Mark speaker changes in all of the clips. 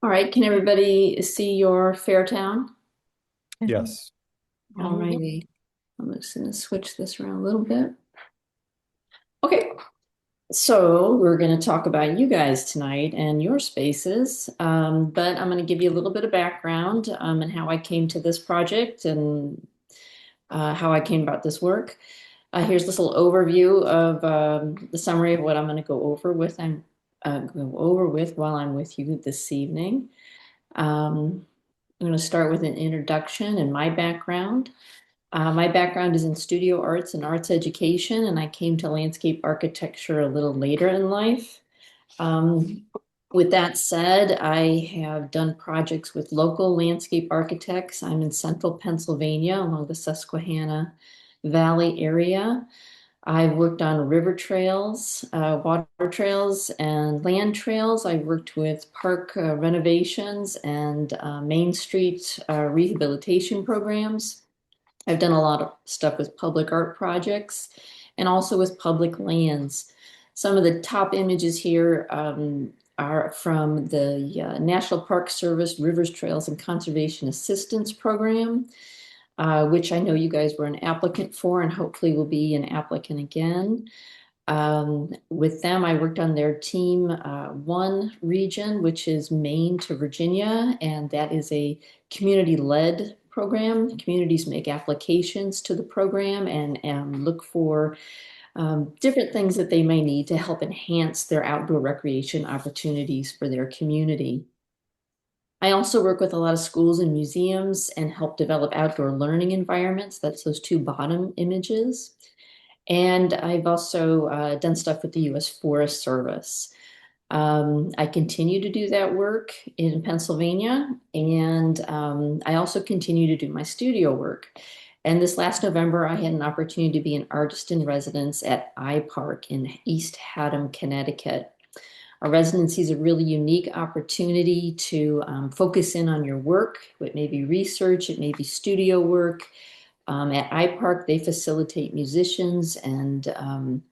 Speaker 1: All right, can everybody see your Fairtown?
Speaker 2: Yes.
Speaker 1: All righty. I'm just gonna switch this around a little bit. Okay, so we're gonna talk about you guys tonight and your spaces, but I'm gonna give you a little bit of background and how I came to this project and how I came about this work. Here's this little overview of the summary of what I'm gonna go over with while I'm with you this evening. I'm going to start with an introduction and my background. My background is in studio arts and arts education, and I came to landscape architecture a little later in life. Um, with that said, I have done projects with local landscape architects. I'm in central Pennsylvania along the Susquehanna Valley area. I've worked on river trails, water trails, and land trails. I've worked with park renovations and Main Street rehabilitation programs. I've done a lot of stuff with public art projects and also with public lands. Some of the top images here are from the National Park Service Rivers, Trails, and Conservation Assistance Program, which I know you guys were an applicant for and hopefully will be an applicant again. With them, I worked on their team one region, which is Maine to Virginia, and that is a community-led program. Communities make applications to the program and look for different things that they may need to help enhance their outdoor recreation opportunities for their community. I also work with a lot of schools and museums and help develop outdoor learning environments. That's those two bottom images. And I've also done stuff with the U.S. Forest Service. I continue to do that work in Pennsylvania, and I also continue to do my studio work. And this last November, I had an opportunity to be an artist in residence at iPark in East Haddam, Connecticut. A residency is a really unique opportunity to focus in on your work. It may be research, it may be studio work. At iPark, they facilitate musicians and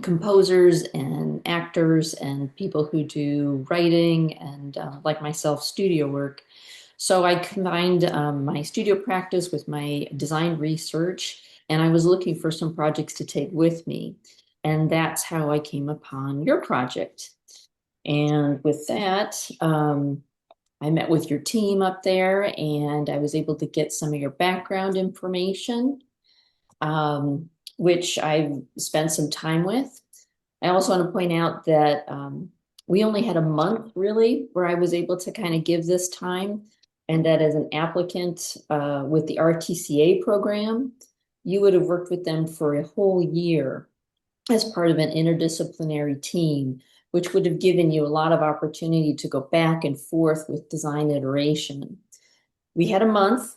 Speaker 1: composers and actors and people who do writing and, like myself, studio work. So I combined my studio practice with my design research, and I was looking for some projects to take with me. And that's how I came upon your project. And with that, I met with your team up there and I was able to get some of your background information, um, which I've spent some time with. I also want to point out that we only had a month really where I was able to kind of give this time, and that as an applicant with the RTCA program, you would have worked with them for a whole year as part of an interdisciplinary team, which would have given you a lot of opportunity to go back and forth with design iteration. We had a month,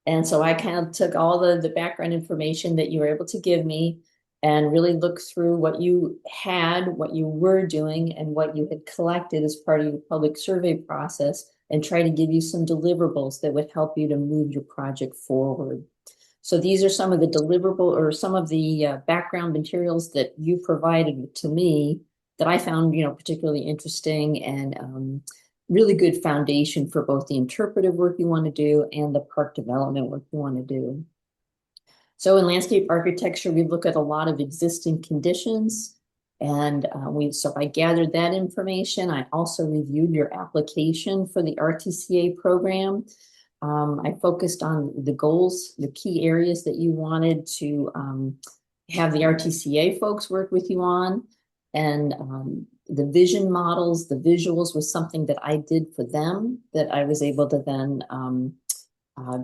Speaker 1: and so I kind of took all the background information that you were able to give me and really looked through what you had, what you were doing, and what you had collected as part of your public survey process, and try to give you some deliverables that would help you to move your project forward. So these are some of the deliverable or some of the background materials that you provided to me that I found, particularly interesting and really good foundation for both the interpretive work you want to do and the park development work you want to do. So in landscape architecture, we look at a lot of existing conditions. And so I gathered that information. I also reviewed your application for the RTCA program. I focused on the goals, the key areas that you wanted to have the RTCA folks work with you on. And the vision models, the visuals was something that I did for them that I was able to then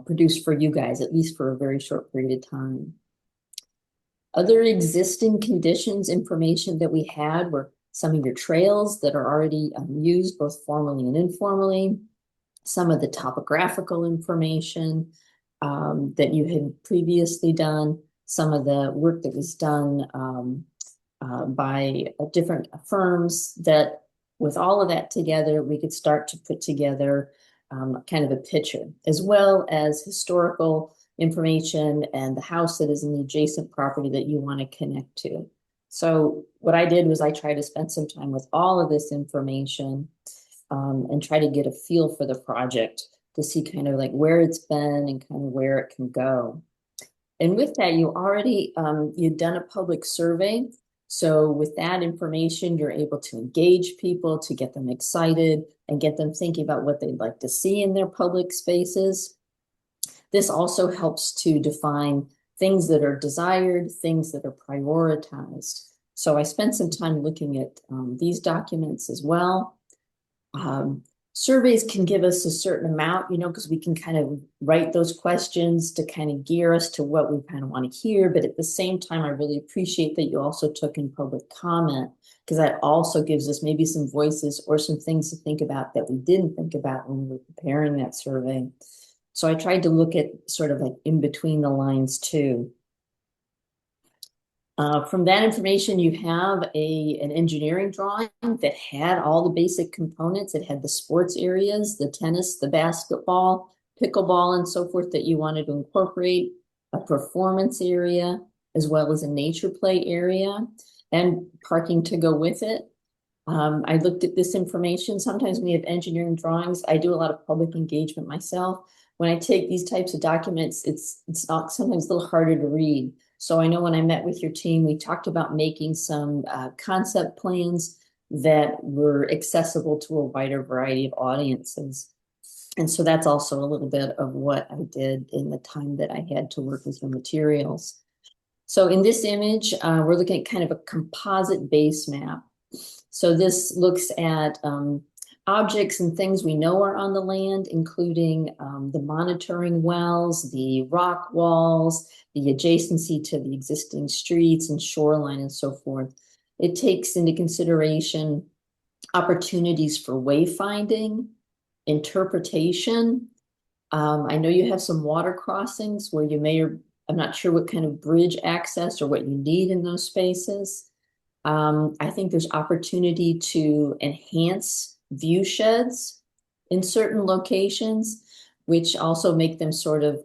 Speaker 1: produce for you guys, at least for a very short period of time. Other existing conditions information that we had were some of your trails that are already used both formally and informally, some of the topographical information that you had previously done, some of the work that was done by different firms that with all of that together, we could start to put together kind of a picture, as well as historical information and the house that is in the adjacent property that you want to connect to. So what I did was I tried to spend some time with all of this information, and try to get a feel for the project to see kind of like where it's been and kind of where it can go. And with that, you'd done a public survey. So with that information, you're able to engage people, to get them excited and get them thinking about what they'd like to see in their public spaces. This also helps to define things that are desired, things that are prioritized. So I spent some time looking at these documents as well. Um, Surveys can give us a certain amount, because we can kind of write those questions to kind of gear us to what we kind of want to hear. But at the same time, I really appreciate that you also took in public comment, because that also gives us maybe some voices or some things to think about that we didn't think about when we were preparing that survey. So I tried to look at sort of like in between the lines too. From that information, you have an engineering drawing that had all the basic components. It had the sports areas, the tennis, the basketball, pickleball, and so forth that you wanted to incorporate, a performance area, as well as a nature play area, and parking to go with it. I looked at this information. Sometimes when you have engineering drawings, I do a lot of public engagement myself. When I take these types of documents, it's not sometimes a little harder to read. So I know when I met with your team, we talked about making some concept plans that were accessible to a wider variety of audiences. And so that's also a little bit of what I did in the time that I had to work with your materials. So in this image, we're looking at kind of a composite base map. So this looks at objects and things we know are on the land, including the monitoring wells, the rock walls, the adjacency to the existing streets and shoreline and so forth. It takes into consideration opportunities for wayfinding, interpretation. I know you have some water crossings where you may, or I'm not sure what kind of bridge access or what you need in those spaces. I think there's opportunity to enhance view sheds in certain locations, which also make them sort of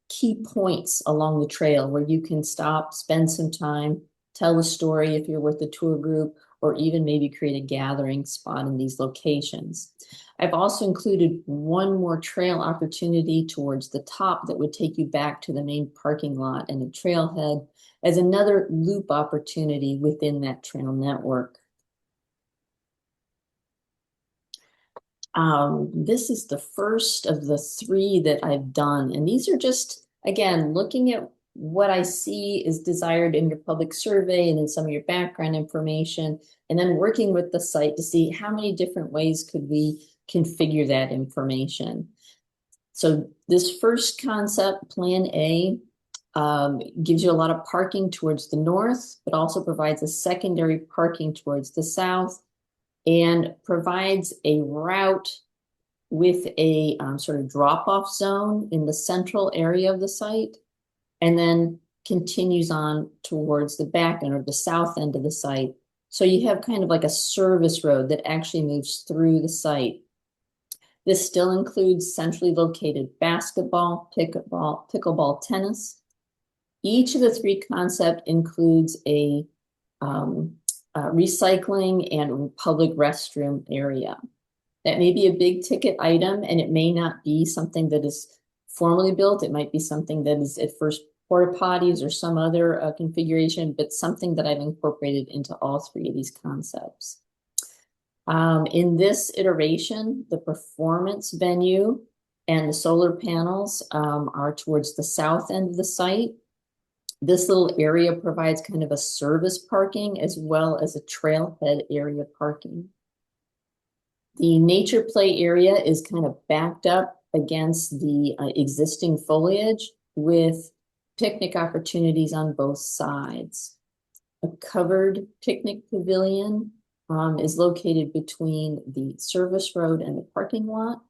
Speaker 1: key points along the trail where you can stop, spend some time, tell a story if you're with the tour group, or even maybe create a gathering spot in these locations. I've also included one more trail opportunity towards the top that would take you back to the main parking lot and the trailhead as another loop opportunity within that trail network. This is the first of the three that I've done. And these are just, again, looking at what I see is desired in your public survey and in some of your background information, and then working with the site to see how many different ways could we configure that information. So this first concept, Plan A, gives you a lot of parking towards the north, but also provides a secondary parking towards the south and provides a route with a sort of drop-off zone in the central area of the site, and then continues on towards the back end or the south end of the site. So you have kind of like a service road that actually moves through the site. This still includes centrally located basketball, pickleball, tennis. Each of the three concepts includes a recycling and public restroom area. That may be a big ticket item, and it may not be something that is formally built. It might be something that is at first porta potties or some other configuration, but something that I've incorporated into all three of these concepts. In this iteration, the performance venue and the solar panels are towards the south end of the site. This little area provides kind of a service parking as well as a trailhead area parking. The nature play area is kind of backed up against the existing foliage with picnic opportunities on both sides. A covered picnic pavilion is located between the service road and the parking lot.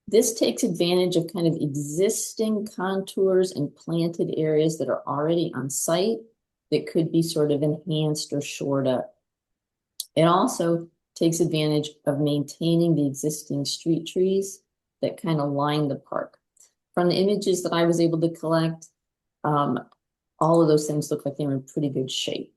Speaker 1: This takes advantage of kind of existing contours and planted areas that are already on site that could be sort of enhanced or shored up. It also takes advantage of maintaining the existing street trees that kind of line the park. From the images that I was able to collect, all of those things look like they're in pretty good shape.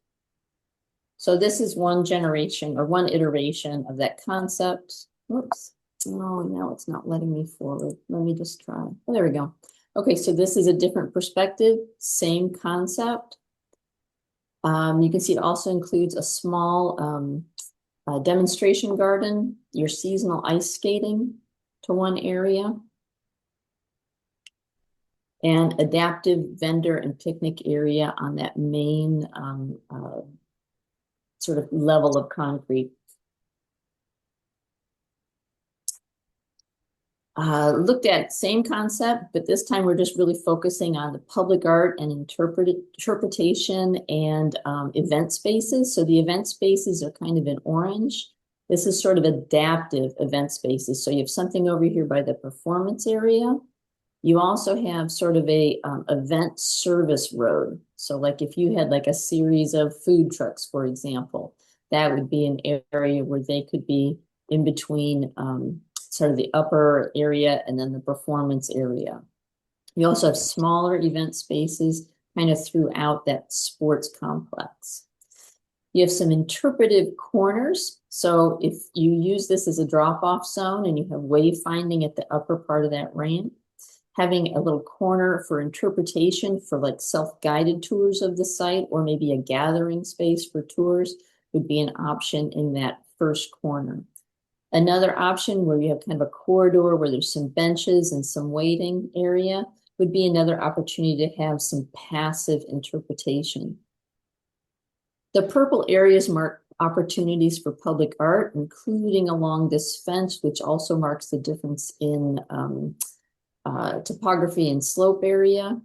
Speaker 1: So this is one generation or one iteration of that concept. Whoops. Oh, now it's not letting me forward. Let me just try. Oh, there we go. Okay, so this is a different perspective, same concept. You can see it also includes a small demonstration garden, your seasonal ice skating to one area, and adaptive vendor and picnic area on that main sort of level of concrete. Looked at same concept, but this time we're just really focusing on the public art and interpretation and event spaces. So the event spaces are kind of in orange. This is sort of adaptive event spaces. So you have something over here by the performance area. You also have sort of a event service road. So like if you had like a series of food trucks, for example, that would be an area where they could be in between sort of the upper area and then the performance area. You also have smaller event spaces kind of throughout that sports complex. You have some interpretive corners. So if you use this as a drop-off zone and you have wayfinding at the upper part of that ramp, having a little corner for interpretation for like self-guided tours of the site or maybe a gathering space for tours would be an option in that first corner. Another option where you have kind of a corridor where there's some benches and some waiting area would be another opportunity to have some passive interpretation. The purple areas mark opportunities for public art, including along this fence, which also marks the difference in topography and slope area.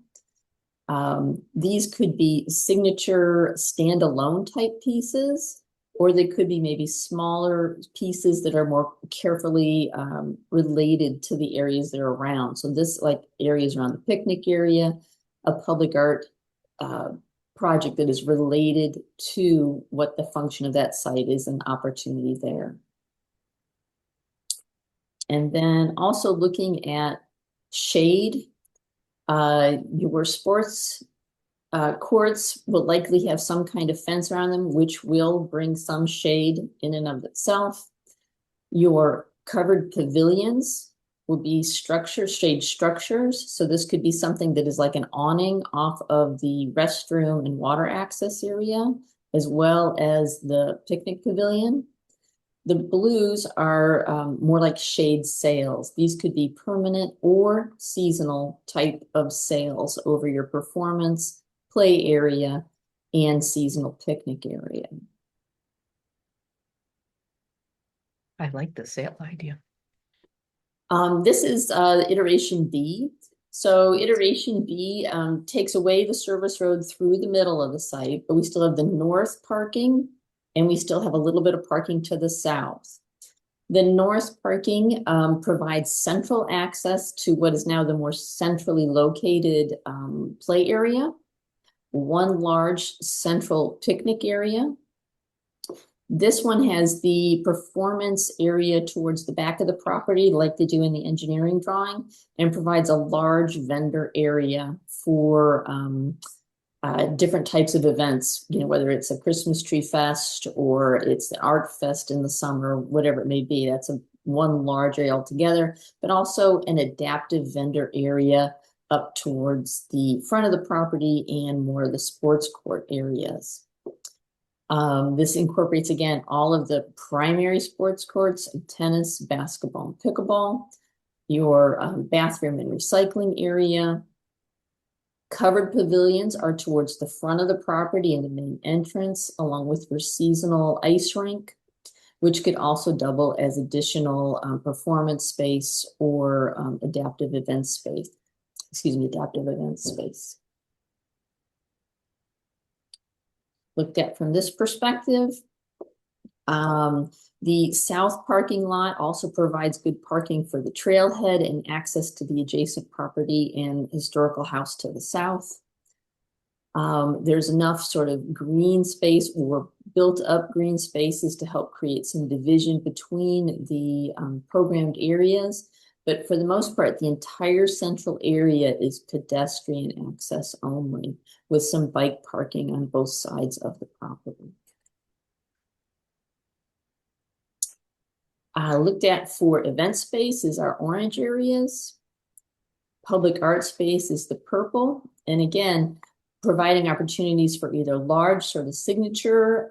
Speaker 1: These could be signature standalone type pieces, or they could be maybe smaller pieces that are more carefully related to the areas they're around. So this like areas around the picnic area, a public art project that is related to what the function of that site is, an opportunity there. And then also looking at shade, your sports courts will likely have some kind of fence around them, which will bring some shade in and of itself. Your covered pavilions will be shade structures. So this could be something that is like an awning off of the restroom and water access area, as well as the picnic pavilion. The blues are more like shade sails. These could be permanent or seasonal type of sails over your performance, play area, and seasonal picnic area.
Speaker 2: I like the sail idea.
Speaker 1: This is iteration B. So iteration B takes away the service road through the middle of the site, but we still have the north parking and we still have a little bit of parking to the south. The north parking provides central access to what is now the more centrally located play area, one large central picnic area. This one has the performance area towards the back of the property, like they do in the engineering drawing, and provides a large vendor area for different types of events, you know, whether it's a Christmas tree fest or it's the art fest in the summer, whatever it may be. That's one large area altogether, but also an adaptive vendor area up towards the front of the property and more of the sports court areas. This incorporates, again, all of the primary sports courts, tennis, basketball, and pickleball, your bathroom and recycling area. Covered pavilions are towards the front of the property and the main entrance, along with your seasonal ice rink, which could also double as additional performance space or adaptive event space. Adaptive event space. Looked at from this perspective, the south parking lot also provides good parking for the trailhead and access to the adjacent property and historical house to the south. There's enough sort of green space or built up green spaces to help create some division between the programmed areas, But for the most part, the entire central area is pedestrian access only, with some bike parking on both sides of the property. Looked at for event space is our orange areas. Public art space is the purple. And again, providing opportunities for either large sort of signature,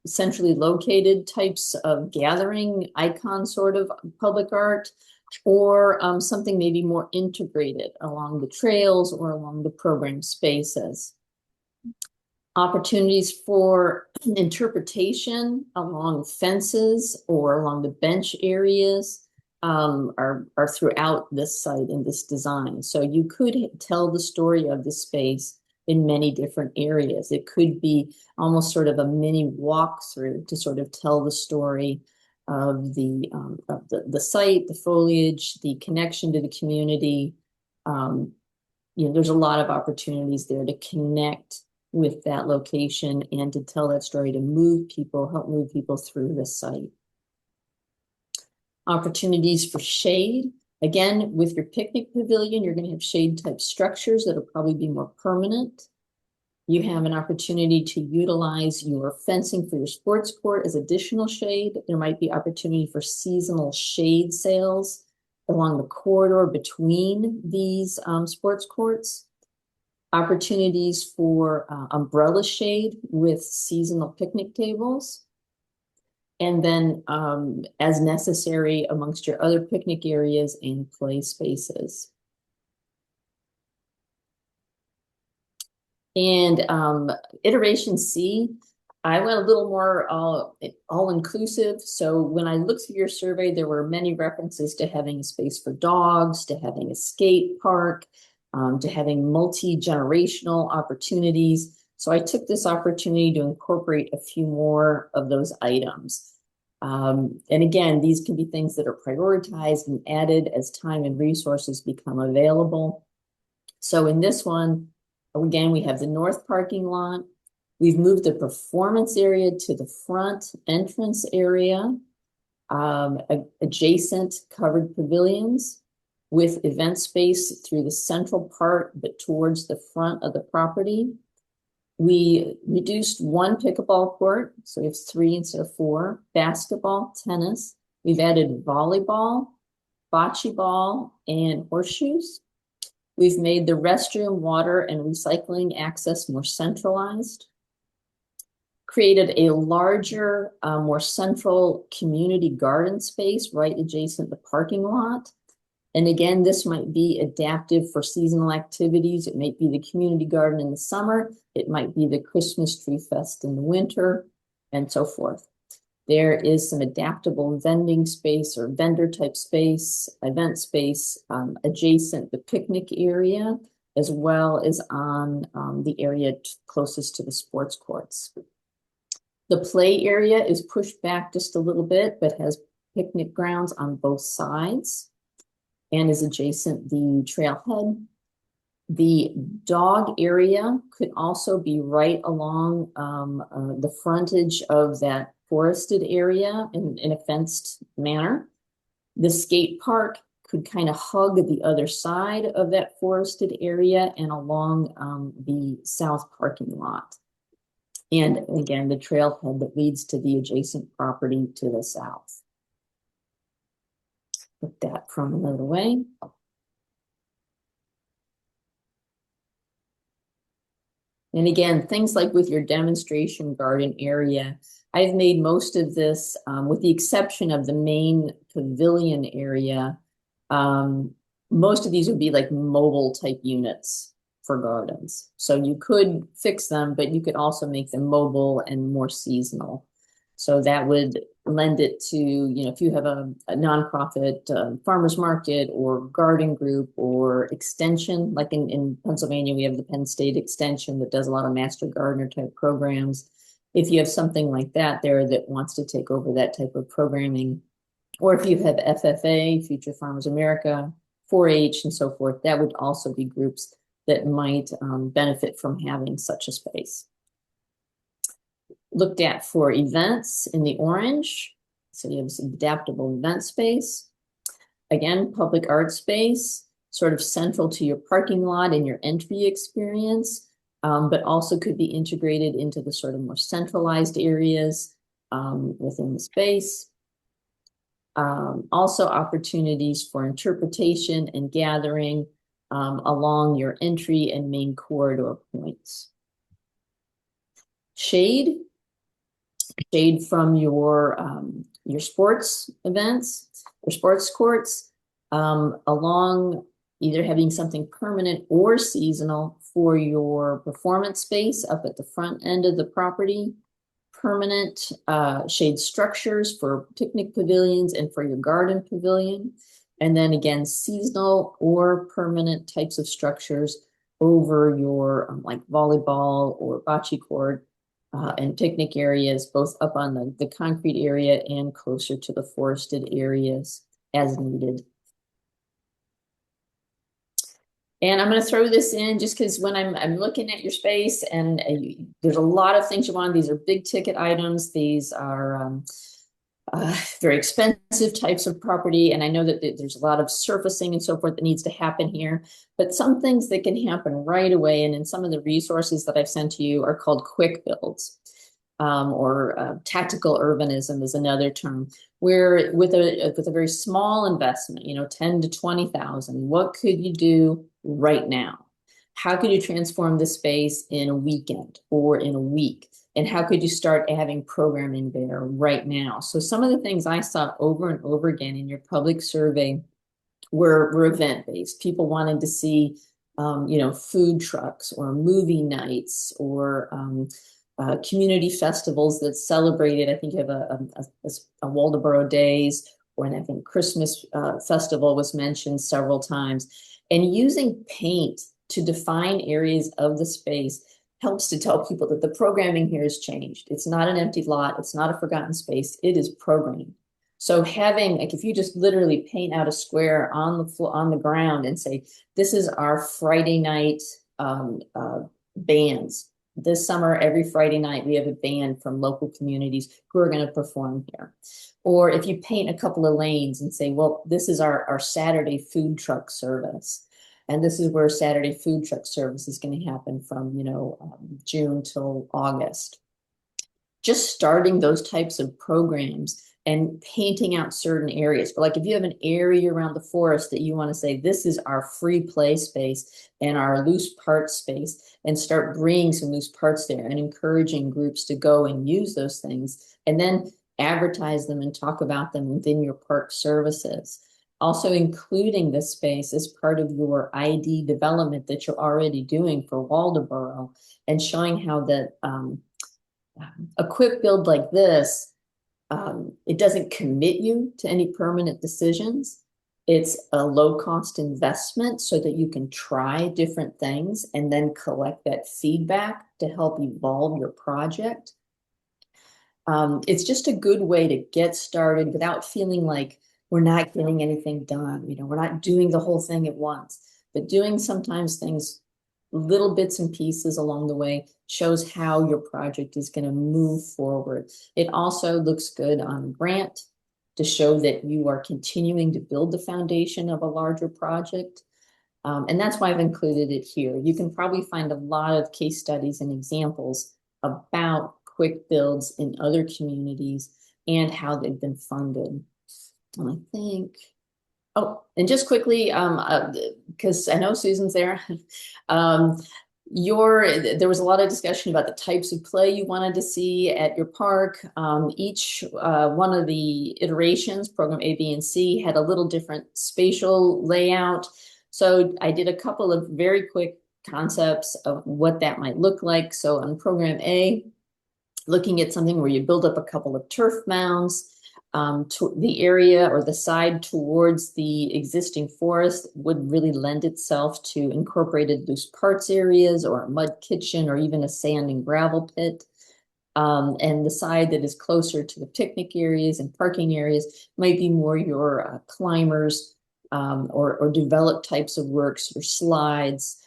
Speaker 1: centrally located types of gathering icon sort of public art, or something maybe more integrated along the trails or along the program spaces. Opportunities for interpretation along fences or along the bench areas are throughout this site in this design. So you could tell the story of the space in many different areas. It could be almost sort of a mini walkthrough to sort of tell the story of the site, the foliage, the connection to the community. There's a lot of opportunities there to connect with that location and to tell that story, to move people, help move people through the site. Opportunities for shade. Again, with your picnic pavilion, you're going to have shade type structures that'll probably be more permanent. You have an opportunity to utilize your fencing for your sports court as additional shade. There might be opportunity for seasonal shade sales along the corridor between these sports courts. Opportunities for umbrella shade with seasonal picnic tables. And then as necessary amongst your other picnic areas and play spaces. And iteration C, I went a little more all-inclusive. So when I looked through your survey, there were many references to having a space for dogs, to having a skate park, to having multi-generational opportunities. So I took this opportunity to incorporate a few more of those items. And again, these can be things that are prioritized and added as time and resources become available. So in this one, again, we have the north parking lot. We've moved the performance area to the front entrance area, adjacent covered pavilions with event space through the central part, but towards the front of the property. We reduced one pickleball court, so we have 3 instead of 4, basketball, tennis. We've added volleyball, bocce ball, and horseshoes. We've made the restroom, water, and recycling access more centralized. Created a larger, more central community garden space right adjacent to the parking lot. And again, this might be adaptive for seasonal activities. It might be the community garden in the summer. It might be the Christmas tree fest in the winter, and so forth. There is some adaptable vending space or vendor type space, event space adjacent the picnic area, as well as on the area closest to the sports courts. The play area is pushed back just a little bit, but has picnic grounds on both sides and is adjacent the trailhead. The dog area could also be right along the frontage of that forested area in a fenced manner. The skate park could kind of hug the other side of that forested area and along the south parking lot. And again, the trailhead that leads to the adjacent property to the south. Put that from another way. And again, things like with your demonstration garden area, I've made most of this, with the exception of the main pavilion area, most of these would be like mobile type units for gardens. So you could fix them, but you could also make them mobile and more seasonal. So that would lend it to, if you have a nonprofit farmers market or garden group or extension, like in Pennsylvania, we have the Penn State Extension that does a lot of master gardener type programs. If you have something like that there that wants to take over that type of programming, or if you have FFA, Future Farmers America, 4-H, and so forth, that would also be groups that might benefit from having such a space. Looked at for events in the orange. So you have some adaptable event space. Again, public art space, sort of central to your parking lot and your entry experience, but also could be integrated into the sort of more centralized areas within the space. Also opportunities for interpretation and gathering along your entry and main corridor points. Shade, shade from your sports events or sports courts, along either having something permanent or seasonal for your performance space up at the front end of the property, permanent shade structures for picnic pavilions and for your garden pavilion. And then again, seasonal or permanent types of structures over your like volleyball or bocce court and picnic areas, both up on the concrete area and closer to the forested areas as needed. And I'm going to throw this in just because when I'm looking at your space and there's a lot of things you want. These are big ticket items. These are very expensive types of property. And I know that there's a lot of surfacing and so forth that needs to happen here. But some things that can happen right away, and in some of the resources that I've sent to you are called quick builds. Or tactical urbanism is another term, where with a very small investment, 10 to 20,000, what could you do right now? How could you transform the space in a weekend or in a week? And how could you start having programming there right now? So some of the things I saw over and over again in your public survey were event-based. People wanted to see, food trucks or movie nights or community festivals that celebrated. I think you have a Waldoboro Days, or and I think Christmas festival was mentioned several times. And using paint to define areas of the space helps to tell people that the programming here has changed. It's not an empty lot. It's not a forgotten space. It is programmed. So having, like, if you just literally paint out a square on the ground and say, this is our Friday night bands. This summer, every Friday night, we have a band from local communities who are going to perform here. Or if you paint a couple of lanes and say, well, this is our Saturday food truck service. And this is where Saturday food truck service is going to happen from, June till August. Just starting those types of programs and painting out certain areas. But like if you have an area around the forest that you want to say, this is our free play space and our loose parts space, and start bringing some loose parts there and encouraging groups to go and use those things, and then advertise them and talk about them within your park services. Also including this space as part of your ID development that you're already doing for Waldoboro, and showing how that a quick build like this, it doesn't commit you to any permanent decisions. It's a low cost investment so that you can try different things and then collect that feedback to help evolve your project. It's just a good way to get started without feeling like we're not getting anything done. We're not doing the whole thing at once, but doing sometimes things, little bits and pieces along the way, shows how your project is going to move forward. It also looks good on grant to show that you are continuing to build the foundation of a larger project. And that's why I've included it here. You can probably find a lot of case studies and examples about quick builds in other communities and how they've been funded. And I think, and just quickly, because I know Susan's there, there was a lot of discussion about the types of play you wanted to see at your park. Each one of the iterations, program A, B, and C, had a little different spatial layout. So I did a couple of very quick concepts of what that might look like. So on program A, looking at something where you build up a couple of turf mounds. To the area or the side towards the existing forest would really lend itself to incorporated loose parts areas or a mud kitchen or even a sand and gravel pit. And the side that is closer to the picnic areas and parking areas might be more your climbers or developed types of works, your slides,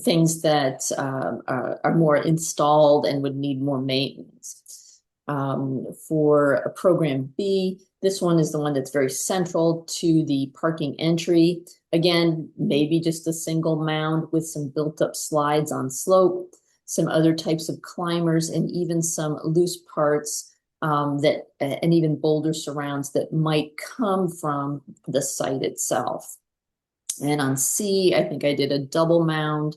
Speaker 1: things that are more installed and would need more maintenance. For a program B, This one is the one that's very central to the parking entry. Again, maybe just a single mound with some built-up slides on slope, some other types of climbers, and even some loose parts and even boulder surrounds that might come from the site itself. And on C, I think I did a double mound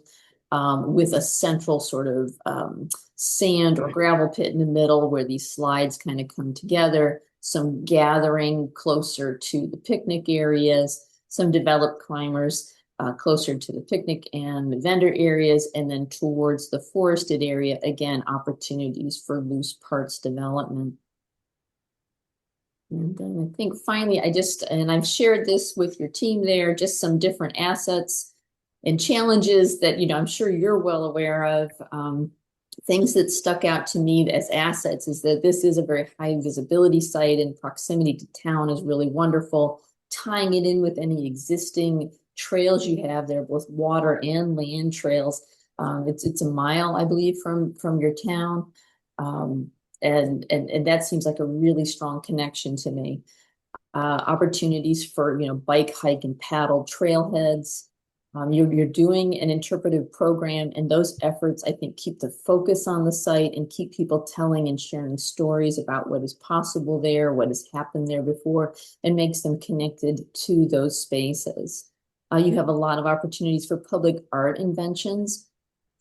Speaker 1: with a central sort of sand or gravel pit in the middle where these slides kind of come together, some gathering closer to the picnic areas, some developed climbers closer to the picnic and the vendor areas, and then towards the forested area, again, opportunities for loose parts development. And then I think finally, and I've shared this with your team there, just some different assets and challenges that, I'm sure you're well aware of. Things that stuck out to me as assets is that this is a very high visibility site, and proximity to town is really wonderful. Tying it in with any existing trails you have there, both water and land trails. It's a mile, I believe, from your town. And that seems like a really strong connection to me. Opportunities for bike, hike, and paddle trailheads. You're doing an interpretive program, and those efforts, I think, keep the focus on the site and keep people telling and sharing stories about what is possible there, what has happened there before, and makes them connected to those spaces. You have a lot of opportunities for public art inventions,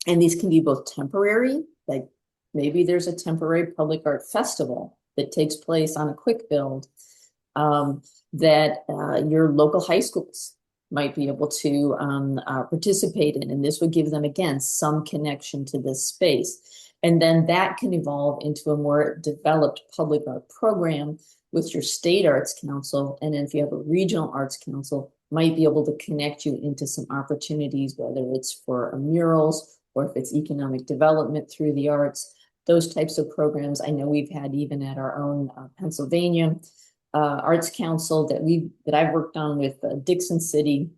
Speaker 1: and these can be both temporary, like maybe there's a temporary public art festival that takes place on a quick build that your local high schools might be able to participate in. And this would give them, again, some connection to this space. And then that can evolve into a more developed public art program with your state arts council. And then if you have a regional arts council, might be able to connect you into some opportunities, whether it's for murals or if it's economic development through the arts. Those types of programs I know we've had even at our own Pennsylvania Arts Council that I've worked on with Dixon City,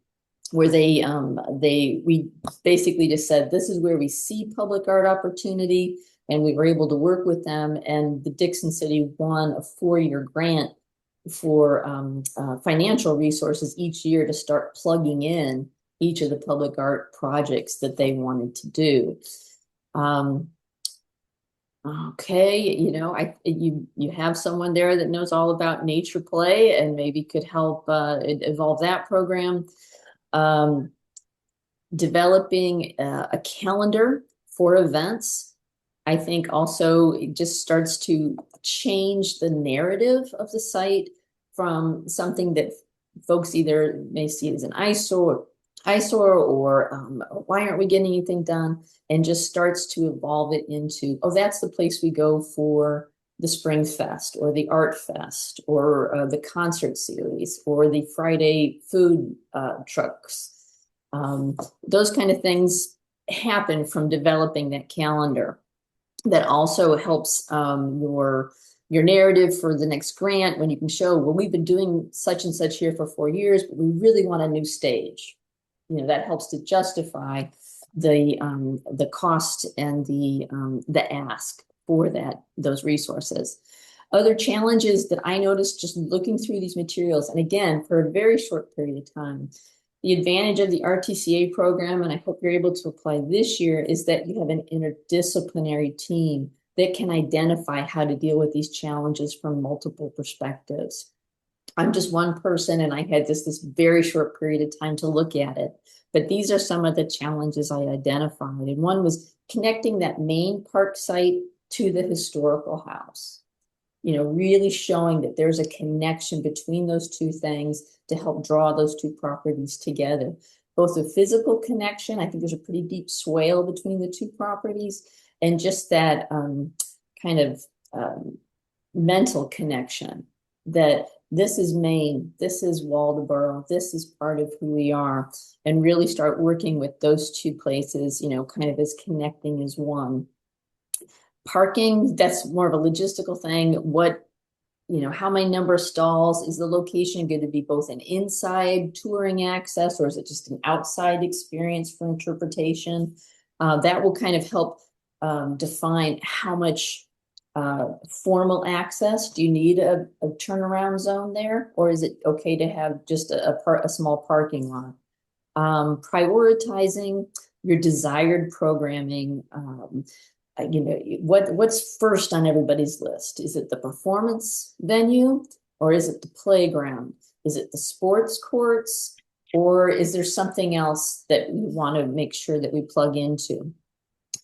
Speaker 1: where we basically just said, this is where we see public art opportunity, and we were able to work with them. And the Dixon City won a 4-year grant for financial resources each year to start plugging in each of the public art projects that they wanted to do. Okay, you have someone there that knows all about nature play and maybe could help evolve that program. Developing a calendar for events, I think also it just starts to change the narrative of the site from something that folks either may see it as an eyesore or why aren't we getting anything done, and just starts to evolve it into, oh, that's the place we go for the Spring Fest or the Art Fest or the concert series or the Friday food trucks. Those kind of things happen from developing that calendar. That also helps your narrative for the next grant, when you can show, well, we've been doing such and such here for 4 years, but we really want a new stage. That helps to justify the cost and the ask for those resources. Other challenges that I noticed just looking through these materials, and again, for a very short period of time, the advantage of the RTCA program, and I hope you're able to apply this year, is that you have an interdisciplinary team that can identify how to deal with these challenges from multiple perspectives. I'm just one person, and I had this very short period of time to look at it. But these are some of the challenges I identified. And one was connecting that main park site to the historical house. Really showing that there's a connection between those two things to help draw those two properties together. Both a physical connection, I think there's a pretty deep swale between the two properties, and just that kind of mental connection that this is Maine, this is Waldoboro, this is part of who we are, and really start working with those two places, kind of as connecting as one. Parking, that's more of a logistical thing. How many number of stalls? Is the location going to be both an inside touring access, or is it just an outside experience for interpretation? That will kind of help define how much formal access? Do you need a turnaround zone there, or is it okay to have just a small parking lot? Prioritizing your desired programming. What's first on everybody's list? Is it the performance venue, or is it the playground? Is it the sports courts, or is there something else that we want to make sure that we plug into?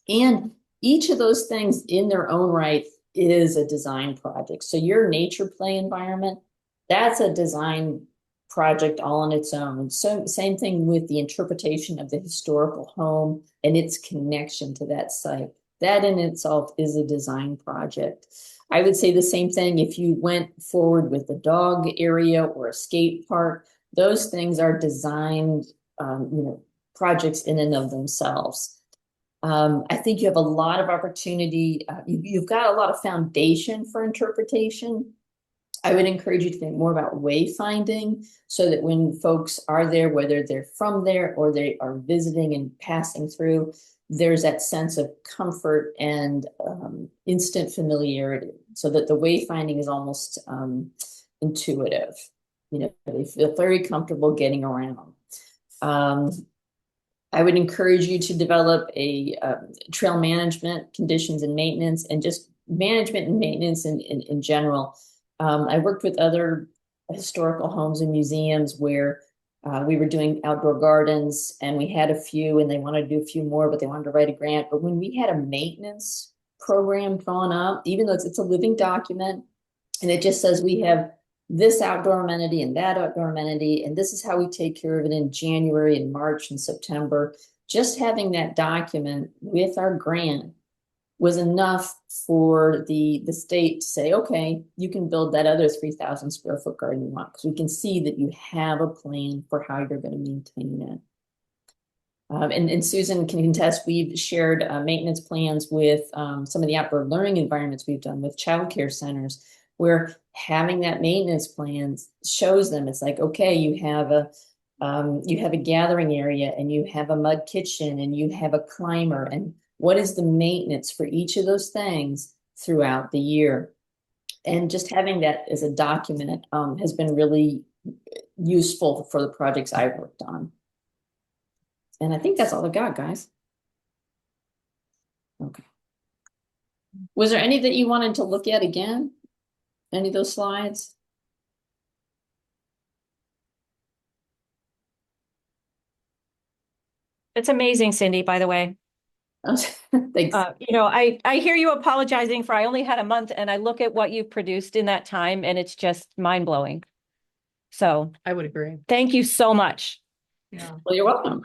Speaker 1: And each of those things in their own right is a design project. So your nature play environment, that's a design project all on its own. So same thing with the interpretation of the historical home and its connection to that site. That in itself is a design project. I would say the same thing if you went forward with a dog area or a skate park. Those things are designed, projects in and of themselves. I think you have a lot of opportunity. You've got a lot of foundation for interpretation. I would encourage you to think more about wayfinding so that when folks are there, whether they're from there or they are visiting and passing through, there's that sense of comfort and instant familiarity so that the wayfinding is almost intuitive. They feel very comfortable getting around. I would encourage you to develop a trail management, conditions and maintenance, and just management and maintenance in general. I worked with other historical homes and museums where we were doing outdoor gardens and we had a few and they wanted to do a few more, but they wanted to write a grant. But when we had a maintenance program drawn up, even though it's a living document and it just says we have this outdoor amenity and that outdoor amenity, and this is how we take care of it in January and March and September. Just having that document with our grant was enough for the state to say, okay, you can build that other 3,000 square foot garden you want, because we can see that you have a plan for how you're going to maintain it. And Susan can contest, we've shared maintenance plans with some of the outdoor learning environments we've done with childcare centers, where having that maintenance plan shows them it's like, okay, you have a gathering area and you have a mud kitchen and you have a climber, and what is the maintenance for each of those things throughout the year? And just having that as a document has been really useful for the projects I've worked on. And I think that's all I got, guys. Okay. Was there any that you wanted to look at again? Any of those slides?
Speaker 3: It's amazing, Cindy, by the way.
Speaker 1: Thanks.
Speaker 3: I hear you apologizing for I only had a month and I look at what you've produced in that time and it's just mind blowing. So
Speaker 2: I would agree.
Speaker 3: thank you so much.
Speaker 2: Yeah.
Speaker 1: Well, you're welcome.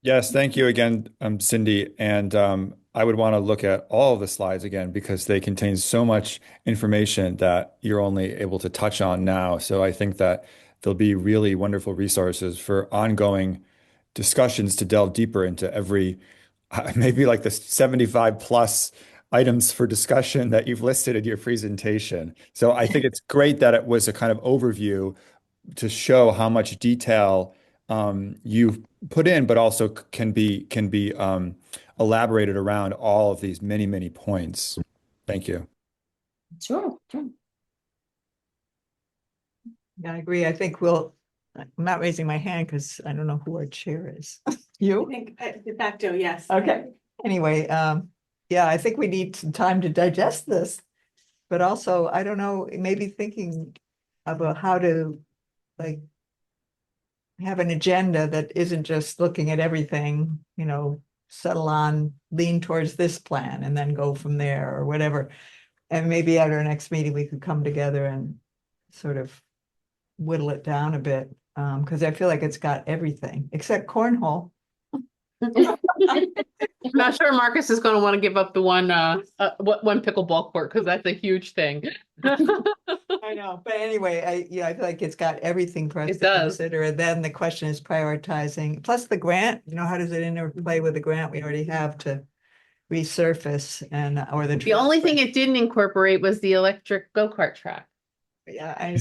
Speaker 4: Yes, thank you again, Cindy. And I would want to look at all of the slides again because they contain so much information that you're only able to touch on now. So I think that there'll be really wonderful resources for ongoing discussions to delve deeper into every, maybe like the 75 plus items for discussion that you've listed in your presentation. So I think it's great that it was a kind of overview to show how much detail you've put in, but also can be elaborated around all of these many, many points. Thank you.
Speaker 1: Sure.
Speaker 2: Yeah, I agree. I think I'm not raising my hand because I don't know who our chair is. You?
Speaker 5: I think de facto, yes.
Speaker 2: Okay. Anyway, yeah, I think we need some time to digest this. But also, I don't know, maybe thinking about how to like have an agenda that isn't just looking at everything, settle on, lean towards this plan and then go from there or whatever. And maybe at our next meeting, we could come together and sort of whittle it down a bit. Because I feel like it's got everything except cornhole.
Speaker 5: I'm not sure Marcus is going to want to give up the one pickleball court because that's a huge thing.
Speaker 2: I know, but anyway, I feel like it's got everything for us
Speaker 5: It
Speaker 2: to
Speaker 5: does.
Speaker 2: consider. And then the question is prioritizing, plus the grant, how does it interplay with the grant we already have to resurface or the.
Speaker 5: The only thing it didn't incorporate was the electric go-kart track.
Speaker 2: Yeah, I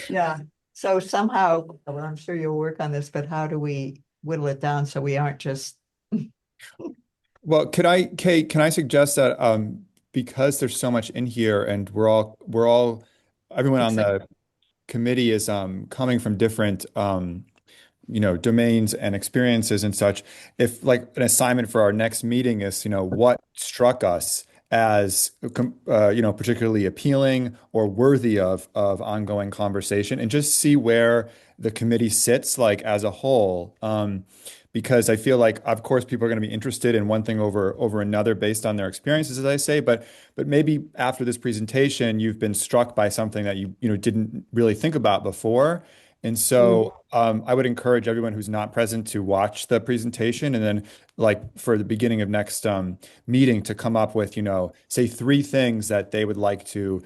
Speaker 2: yeah. So somehow, well, I'm sure you'll work on this, but how do we whittle it down so we aren't just
Speaker 4: Well, Kate, can I suggest that because there's so much in here and everyone on
Speaker 5: Except
Speaker 4: the committee is coming from different domains and experiences and such. If like an assignment for our next meeting is, what struck us as, particularly appealing or worthy of ongoing conversation, and just see where the committee sits like as a whole. Because I feel like, of course, people are going to be interested in one thing over another based on their experiences, as I say. But maybe after this presentation, you've been struck by something that you didn't really think about before. And so I would encourage everyone who's not present to watch the presentation, and then like for the beginning of next meeting to come up with, say 3 things that they would like to,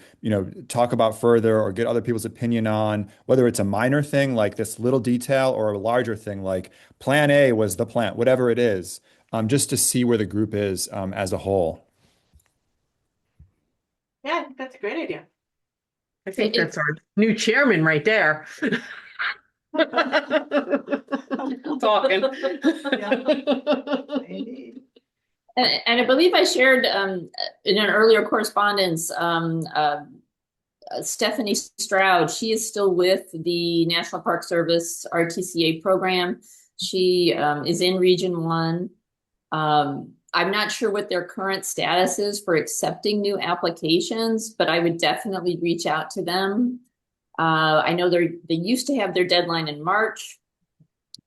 Speaker 4: talk about further or get other people's opinion on, whether it's a minor thing like this little detail or a larger thing like plan A was the plan, whatever it is, just to see where the group is as a whole.
Speaker 6: Yeah, I think that's a great idea.
Speaker 5: I think that's our new chairman right there. Talking.
Speaker 2: Maybe.
Speaker 1: And I believe I shared in an earlier correspondence, Stephanie Stroud. She is still with the National Park Service RTCA program. She is in Region 1. I'm not sure what their current status is for accepting new applications, but I would definitely reach out to them. I know they used to have their deadline in March,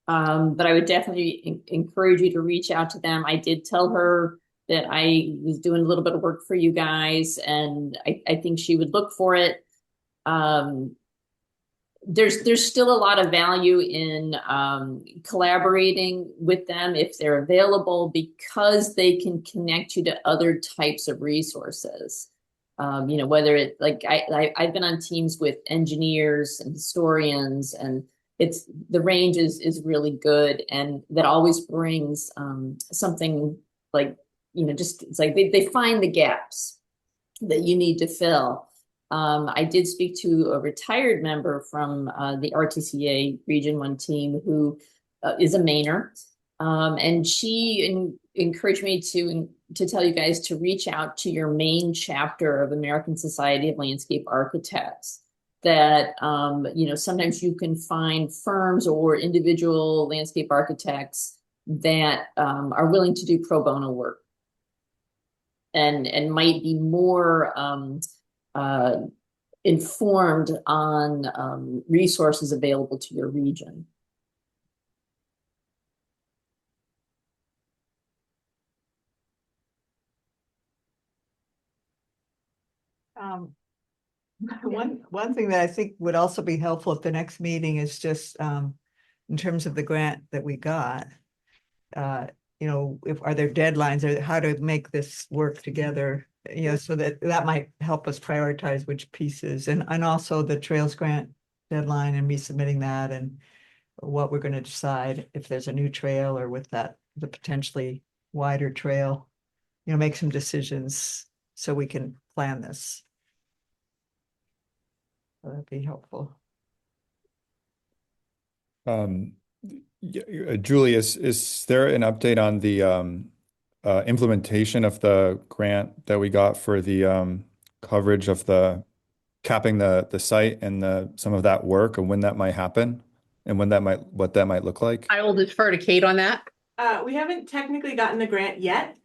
Speaker 1: but I would definitely encourage you to reach out to them. I did tell her that I was doing a little bit of work for you guys, and I think she would look for it. There's still a lot of value in collaborating with them if they're available, because they can connect you to other types of resources. Whether it like I've been on teams with engineers and historians, and the range is really good, and that always brings something like, just it's like they find the gaps that you need to fill. I did speak to a retired member from the RTCA Region 1 team who is a Mainer, and she encouraged me to tell you guys to reach out to your main chapter of American Society of Landscape Architects. That sometimes you can find firms or individual landscape architects that are willing to do pro bono work, and might be more informed on resources available to your region.
Speaker 2: One thing that I think would also be helpful at the next meeting is just in terms of the grant that we got. If are there deadlines, or how to make this work together, so that might help us prioritize which pieces, and also the trails grant deadline and me submitting that, and what we're going to decide if there's a new trail, or with the potentially wider trail, make some decisions so we can plan this. So that'd be helpful.
Speaker 4: Julie, is there an update on the implementation of the grant that we got for the coverage of the capping the site and some of that work, and when that might happen, and what that might look like?
Speaker 5: I will defer to Kate on that.
Speaker 6: We haven't technically gotten the grant yet.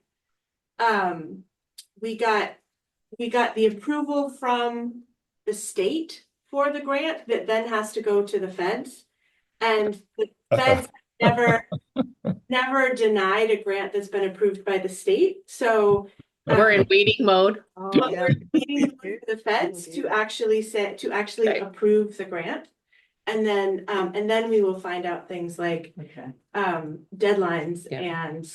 Speaker 6: We got the approval from the state for the grant that then has to go to the feds. And the feds never denied a grant that's been approved by the state. So
Speaker 5: We're in waiting mode.
Speaker 6: we're waiting for the feds to actually approve the grant. And then we will find out things like deadlines and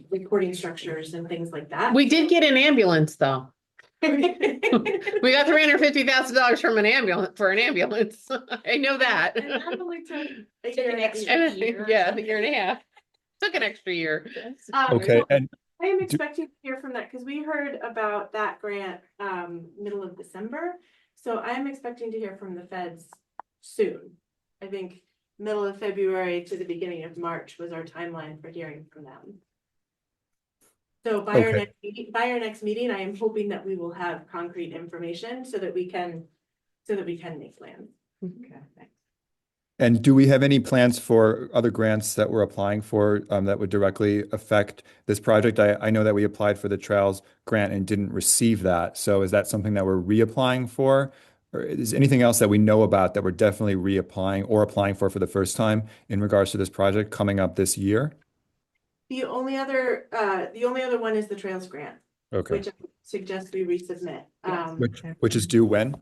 Speaker 6: reporting structures and things like that.
Speaker 5: We did get an ambulance though. We got $350,000 from an ambulance. I know that.
Speaker 6: And that only took a
Speaker 3: Took
Speaker 6: year
Speaker 3: an
Speaker 6: and
Speaker 3: extra
Speaker 6: a half.
Speaker 3: year.
Speaker 5: Yeah, a year and a half. Took an extra year.
Speaker 4: Okay,
Speaker 6: So
Speaker 4: and
Speaker 6: I am expecting to hear from that because we heard about that grant middle of December. So I am expecting to hear from the feds soon. I think middle of February to the beginning of March was our timeline for hearing from them. So by
Speaker 4: Okay.
Speaker 6: our next meeting, I am hoping that we will have concrete information so that we can make plans.
Speaker 2: Okay, thanks.
Speaker 4: And do we have any plans for other grants that we're applying for that would directly affect this project? I know that we applied for the Trails grant and didn't receive that. So is that something that we're reapplying for? Or is anything else that we know about that we're definitely reapplying or applying for the first time in regards to this project coming up this year?
Speaker 6: The only other one is the Trails grant,
Speaker 4: Okay.
Speaker 6: which I suggest we resubmit.
Speaker 2: Yes.
Speaker 4: Which is due when?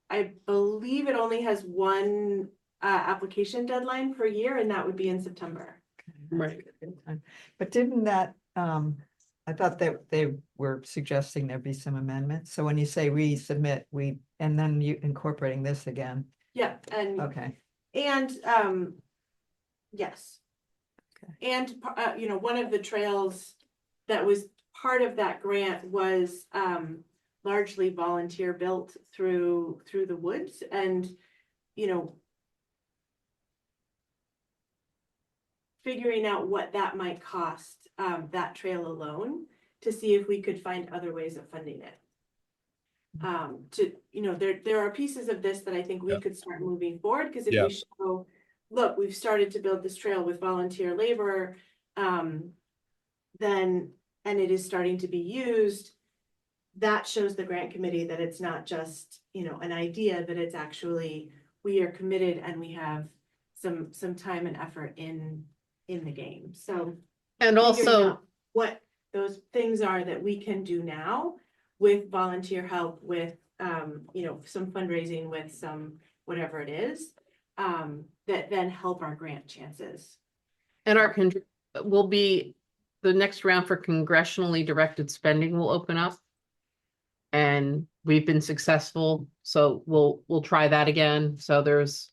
Speaker 6: I believe it only has one application deadline per year, and that would be in September.
Speaker 5: Right.
Speaker 2: But didn't that, I thought that they were suggesting there'd be some amendments. So when you say resubmit, and then you incorporating this again.
Speaker 6: Yeah, and
Speaker 2: Okay,
Speaker 6: yes.
Speaker 2: Okay.
Speaker 6: And one of the trails that was part of that grant was largely volunteer built through the woods, and figuring out what that might cost, that trail alone, to see if we could find other ways of funding it. There are pieces of this that I think we could start moving forward, because if we show, look, we've started to build this trail with volunteer labor, then, and it is starting to be used, that shows the grant committee that it's not just, an idea, that it's actually, we are committed and we have some time and effort in the game. So,
Speaker 5: And
Speaker 6: figuring
Speaker 5: also,
Speaker 6: out what those things are that we can do now with volunteer help, with, some fundraising, with some, whatever it is, that then help our grant chances.
Speaker 5: and will be, the next round for congressionally directed spending will open up. And we've been successful, so we'll try that again. So there's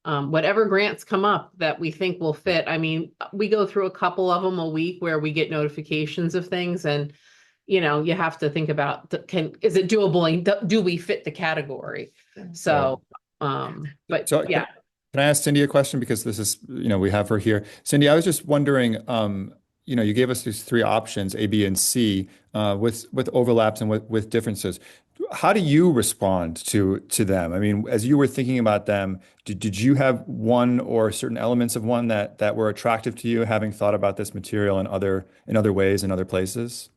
Speaker 5: whatever grants come up that we think will fit. I mean, we go through a couple of them a week where we get notifications of things, and you have to think about, is it doable, and do we fit the category? So, but
Speaker 4: So
Speaker 5: yeah.
Speaker 4: can I ask Cindy a question? Because this is, we have her here. Cindy, I was just wondering, you gave us these three options, A, B, and C, with overlaps and with differences. How do you respond to them? I mean, as you were thinking about them, did you have one or certain elements of one that were attractive to you, having thought about this material in other ways, in other places?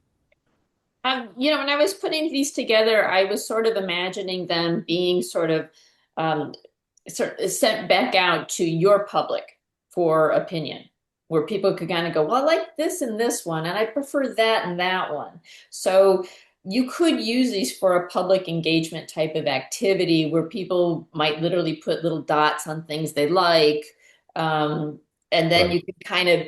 Speaker 1: When I was putting these together, I was sort of imagining them being um, sort of sent back out to your public for opinion, where people could kind of go, well, I like this and this one, and I prefer that and that one. So you could use these for a public engagement type of activity where people might literally put little dots on things they like. And then
Speaker 4: Right.
Speaker 1: you can kind of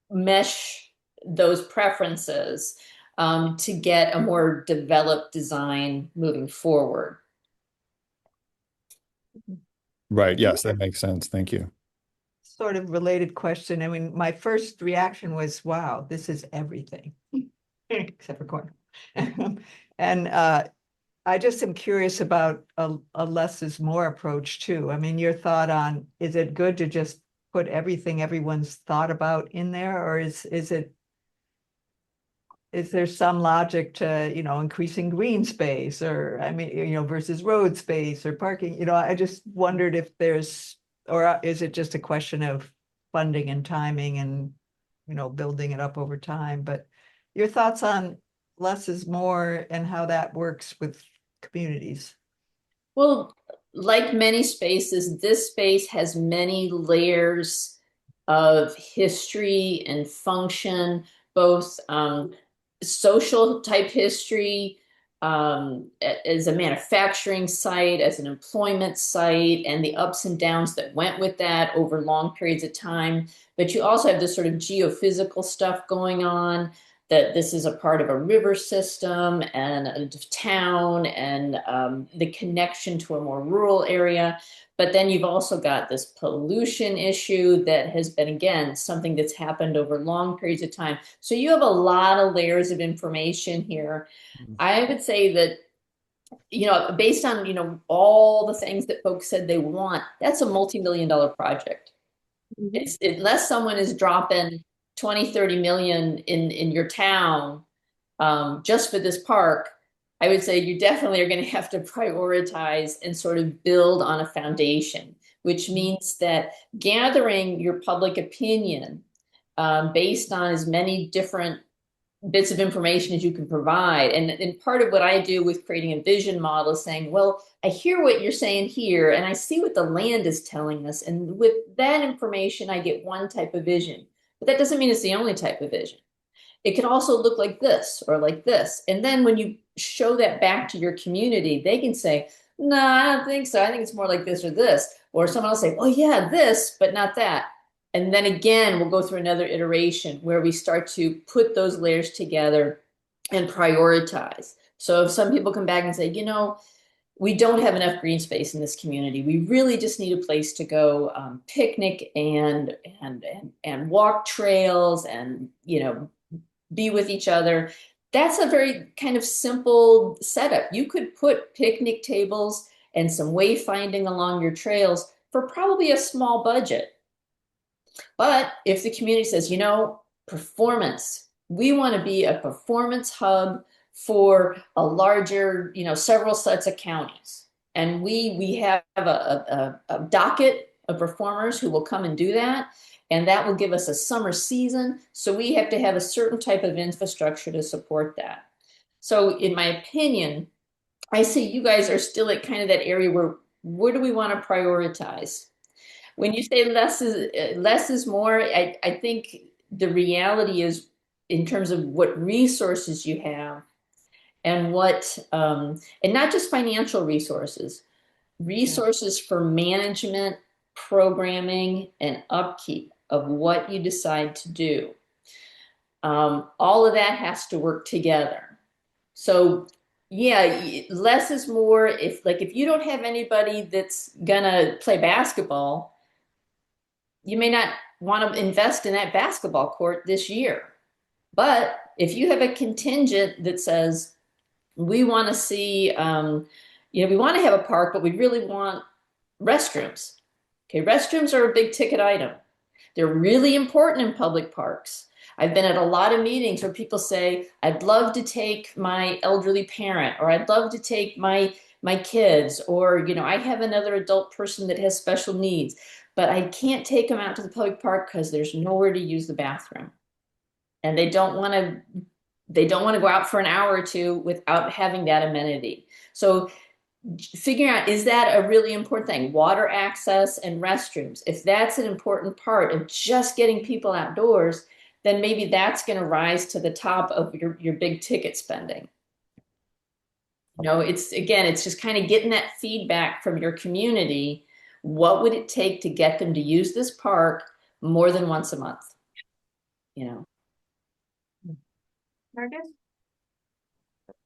Speaker 1: mesh those preferences to get a more developed design moving forward.
Speaker 4: Right. Yes, that makes sense. Thank you.
Speaker 2: sort of related question. I mean, my first reaction was, wow, this is everything, except for corn. And I just am curious about a less is more approach too. I mean, your thought on, is it good to just put everything everyone's thought about in there, or is there some logic to, increasing green space, or, I mean, versus road space or parking? I just wondered if or is it just a question of funding and timing and, building it up over time? But your thoughts on less is more and how that works with communities.
Speaker 1: Well, like many spaces, this space has many layers of history and function, both social type history, as a manufacturing site, as an employment site, and the ups and downs that went with that over long periods of time. But you also have this sort of geophysical stuff going on, that this is a part of a river system and a town, and the connection to a more rural area. But then you've also got this pollution issue that has been, again, something that's happened over long periods of time. So you have a lot of layers of information here. I would say that, based on, all the things that folks said they want, that's a multi-million-dollar project. It's, unless someone is dropping 20, 30 million in your town, just for this park, I would say you definitely are going to have to prioritize and sort of build on a foundation, which means that gathering your public opinion based on as many different bits of information as you can provide. And part of what I do with creating a vision model is saying, well, I hear what you're saying here, and I see what the land is telling us. And with that information, I get one type of vision. But that doesn't mean it's the only type of vision. It can also look like this or like this. And then when you show that back to your community, they can say, no, I don't think so. I think it's more like this or this. Or someone else say, oh yeah, this, but not that. And then again, we'll go through another iteration where we start to put those layers together and prioritize. So if some people come back and say, we don't have enough green space in this community. We really just need a place to go picnic and walk trails and be with each other. That's a very kind of simple setup. You could put picnic tables and some wayfinding along your trails for probably a small budget. But if the community says, performance, we want to be a performance hub for a larger, several sets of counties. And we have a docket of performers who will come and do that. And that will give us a summer season. So we have to have a certain type of infrastructure to support that. So in my opinion, I see you guys are still at kind of that area where do we want to prioritize? When you say less is more, I think the reality is in terms of what resources you have and and not just financial resources for management, programming, and upkeep of what you decide to do. All of that has to work together. So yeah, less is more. If you don't have anybody that's gonna play basketball, you may not want to invest in that basketball court this year. But if you have a contingent that says, we want to see, we want to have a park, but we really want restrooms. Okay, restrooms are a big ticket item. They're really important in public parks. I've been at a lot of meetings where people say, I'd love to take my elderly parent, or I'd love to take my kids, or, I have another adult person that has special needs, but I can't take them out to the public park because there's nowhere to use the bathroom. And they don't want to go out for an hour or two without having that amenity. So figuring out, is that a really important thing? Water access and restrooms. If that's an important part of just getting people outdoors, then maybe that's going to rise to the top of your big ticket spending. It's just kind of getting that feedback from your community. What would it take to get them to use this park more than once a month?
Speaker 6: Marcus?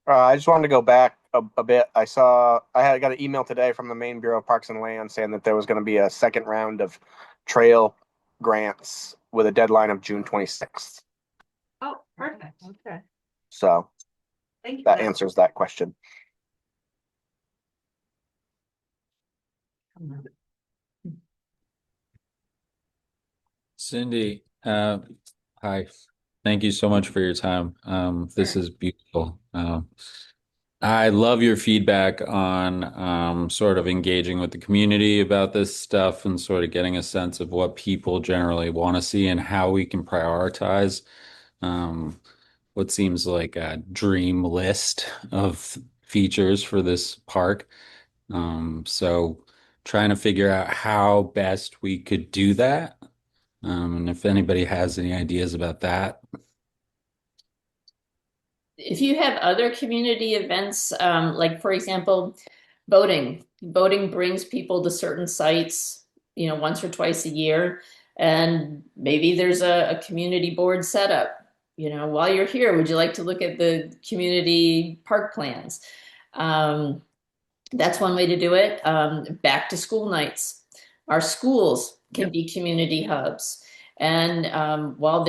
Speaker 7: I just wanted to go back a bit. I got an email today from the Maine Bureau of Parks and Land saying that there was going to be a second round of trail grants with a deadline of June 26th.
Speaker 6: Oh, perfect.
Speaker 2: Okay.
Speaker 7: So
Speaker 6: Thank you.
Speaker 7: that answers that question.
Speaker 8: CIndi, hi. Thank you so much for your time. This is beautiful. I love your feedback on sort of engaging with the community about this stuff and sort of getting a sense of what people generally want to see and how we can prioritize what seems like a dream list of features for this park. So trying to figure out how best we could do that. And if anybody has any ideas about that.
Speaker 1: If you have other community events, like for example, boating brings people to certain sites, once or twice a year. And maybe there's a community board set up. While you're here, would you like to look at the community park plans? That's one way to do it. Back to school nights. Our schools can be community hubs. And while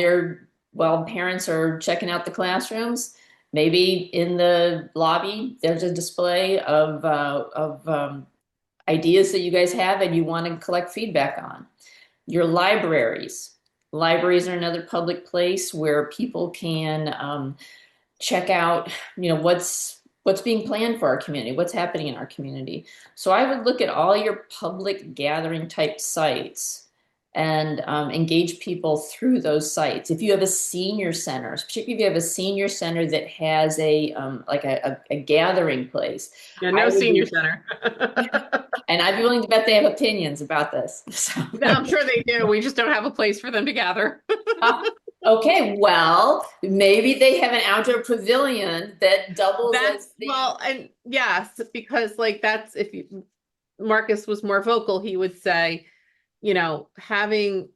Speaker 1: parents are checking out the classrooms, maybe in the lobby, there's a display of ideas that you guys have and you want to collect feedback on. Your libraries. Libraries are another public place where people can check out, what's being planned for our community, what's happening in our community. So I would look at all your public gathering type sites and engage people through those sites. If you have a senior center, particularly if you have a senior center that has a gathering place,
Speaker 5: Yeah,
Speaker 1: I
Speaker 5: no
Speaker 1: would
Speaker 5: senior
Speaker 1: be,
Speaker 5: center.
Speaker 1: and I'd be willing to bet they have opinions about this. So.
Speaker 5: I'm sure they do. We just don't have a place for them to gather.
Speaker 1: Okay, well, maybe they have an outdoor pavilion that doubles
Speaker 5: That's
Speaker 1: as the.
Speaker 5: well, and yes, because like that's if you Marcus was more vocal, he would say, having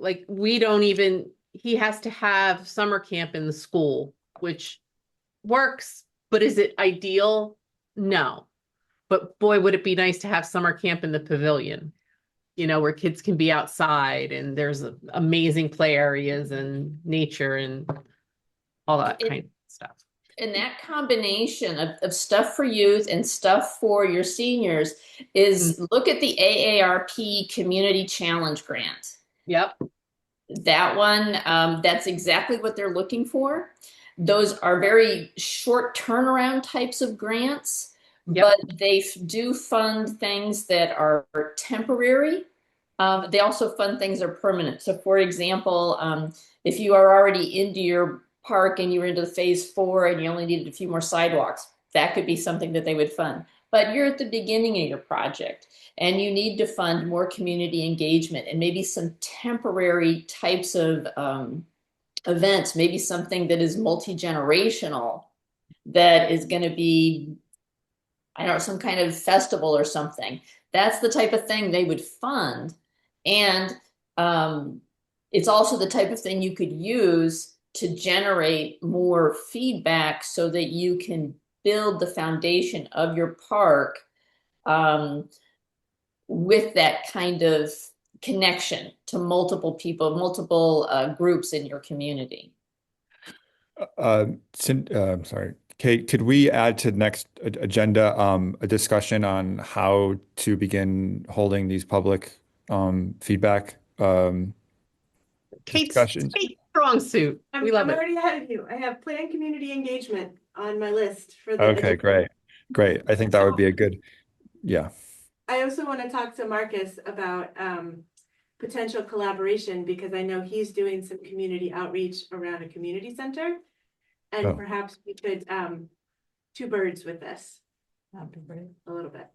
Speaker 5: like we don't even he has to have summer camp in the school, which works, but is it ideal? No. But boy, would it be nice to have summer camp in the pavilion, where kids can be outside and there's amazing play areas and nature and all that kind of stuff.
Speaker 1: And that combination of stuff for youth and stuff for your seniors is look at the AARP Community Challenge Grant.
Speaker 5: Yep.
Speaker 1: That one, that's exactly what they're looking for. Those are very short turnaround types of grants, but they do fund things that are temporary. They also fund things that are permanent. So for example, if you are already into your park and you were into the phase 4 and you only needed a few more sidewalks, that could be something that they would fund. But you're at the beginning of your project and you need to fund more community engagement and maybe some temporary types of events, maybe something that is multi-generational, that is going to be, I don't know, some kind of festival or something. That's the type of thing they would fund. And it's also the type of thing you could use to generate more feedback so that you can build the foundation of your park with that kind of connection to multiple people, multiple groups in your community.
Speaker 4: Sorry, Kate, could we add to the next agenda a discussion on how to begin holding these public feedback discussions?
Speaker 5: Kate's strong suit. We love
Speaker 6: I'm
Speaker 5: it.
Speaker 6: already ahead of you. I have planned community engagement on my list for the
Speaker 4: Okay,
Speaker 6: agenda.
Speaker 4: great. I think that would be a good, yeah.
Speaker 6: I also want to talk to Marcus about potential collaboration because I know he's doing some community outreach around a community center. And
Speaker 4: Oh.
Speaker 6: perhaps we could two birds with this
Speaker 2: That'd be great.
Speaker 6: a little bit.